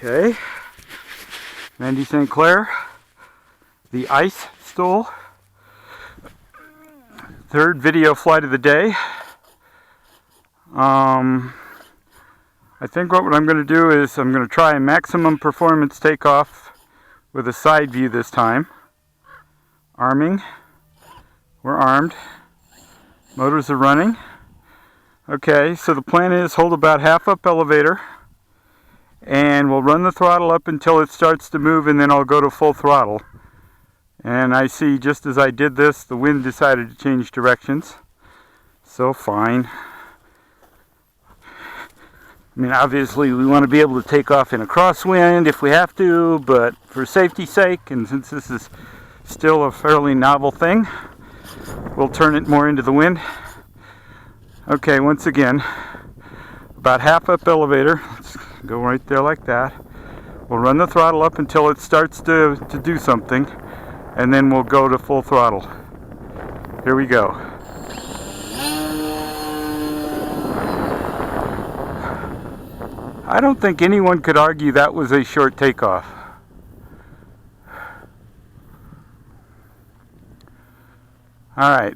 Okay, Randy St. Clair, the ICE-STOL, third video flight of the day. I think what I'm going to do is I'm going to try a maximum performance takeoff with a side view this time. Arming, we're armed, motors are running. Okay, so the plan is hold about half up elevator, and we'll run the throttle up until it starts to move, and then I'll go to full throttle. And I see just as I did this, the wind decided to change directions. So fine. I mean, obviously we want to be able to take off in a crosswind if we have to, but for safety's sake, and since this is still a fairly novel thing, we'll turn it more into the wind. Okay, once again, about half up elevator. Let's go right there like that. We'll run the throttle up until it starts to do something, and then we'll go to full throttle. Here we go. I don't think anyone could argue that was a short takeoff. Alright.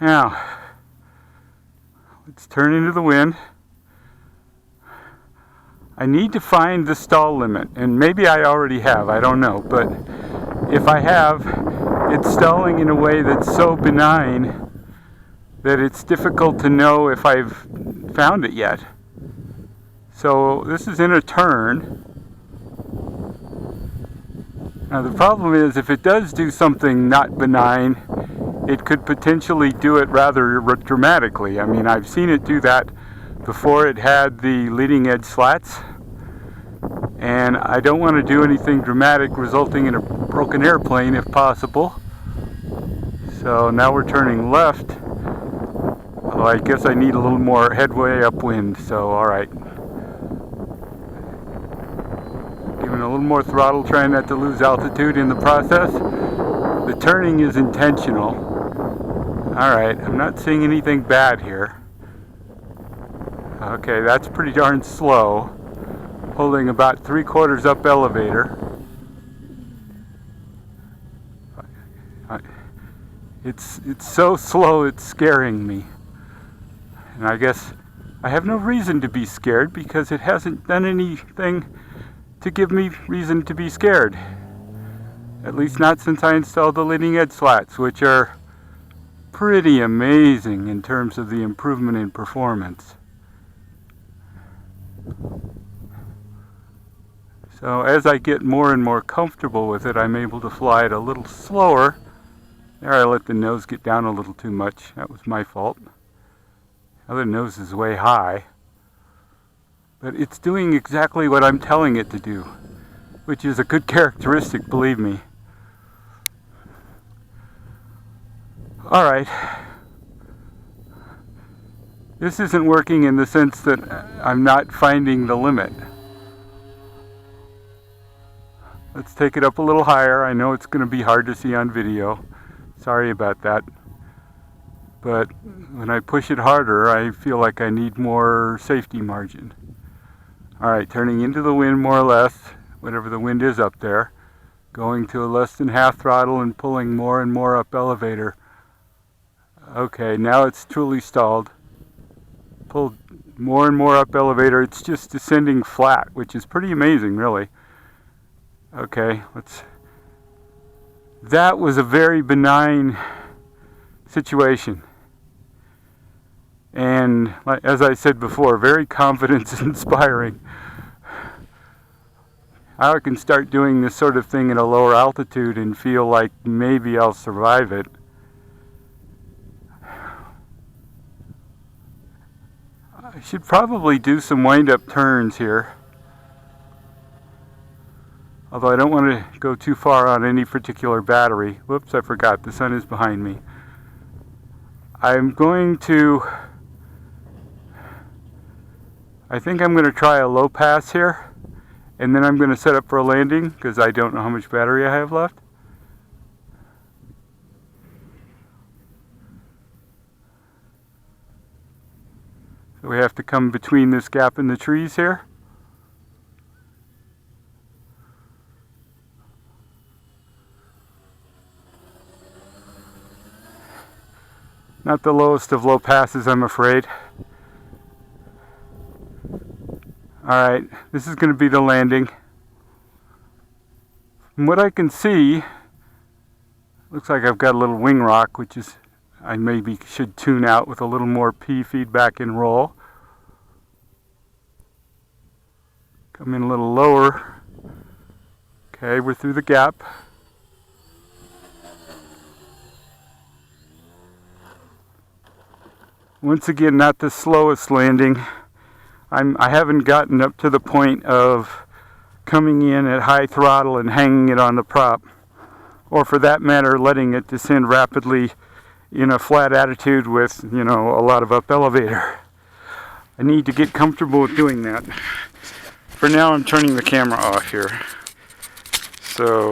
Now, let's turn into the wind. I need to find the stall limit, and maybe I already have, I don't know, but if I have, it's stalling in a way that's so benign that it's difficult to know if I've found it yet. So this is in a turn. Now the problem is, if it does do something not benign, it could potentially do it rather dramatically. I mean, I've seen it do that before. It had the leading edge slats, and I don't want to do anything dramatic resulting in a broken airplane if possible. So now we're turning left, although I guess I need a little more headway upwind, so alright. Giving a little more throttle, trying not to lose altitude in the process. The turning is intentional. Alright, I'm not seeing anything bad here. Okay, that's pretty darn slow. Holding about 3/4 up elevator. It's so slow it's scaring me. And I guess I have no reason to be scared because it hasn't done anything to give me reason to be scared. At least not since I installed the leading edge slats, which are pretty amazing in terms of the improvement in performance. So as I get more and more comfortable with it, I'm able to fly it a little slower. There, I let the nose get down a little too much. That was my fault. Now the nose is way high. But it's doing exactly what I'm telling it to do, which is a good characteristic, believe me. Alright. This isn't working in the sense that I'm not finding the limit. Let's take it up a little higher. I know it's going to be hard to see on video. Sorry about that. But when I push it harder, I feel like I need more safety margin. Alright, turning into the wind more or less, whatever the wind is up there. Going to a less than half throttle and pulling more and more up elevator. Okay, now it's truly stalled. Pulled more and more up elevator. It's just descending flat, which is pretty amazing, really. Okay, that was a very benign situation. And as I said before, very confidence inspiring. I can start doing this sort of thing at a lower altitude and feel like maybe I'll survive it. I should probably do some wind-up turns here. Although I don't want to go too far on any particular battery. Whoops, I forgot. The sun is behind me. I'm going to... I think I'm going to try a low pass here. And then I'm going to set up for a landing because I don't know how much battery I have left. So we have to come between this gap in the trees here. Not the lowest of low passes, I'm afraid. Alright, this is going to be the landing. From what I can see, looks like I've got a little wing rock, which is I maybe should tune out with a little more P feedback and roll. Come in a little lower. Okay, we're through the gap. Once again, not the slowest landing. I haven't gotten up to the point of coming in at high throttle and hanging it on the prop, or for that matter, letting it descend rapidly in a flat attitude with, you know, a lot of up elevator. I need to get comfortable with doing that. For now, I'm turning the camera off here. So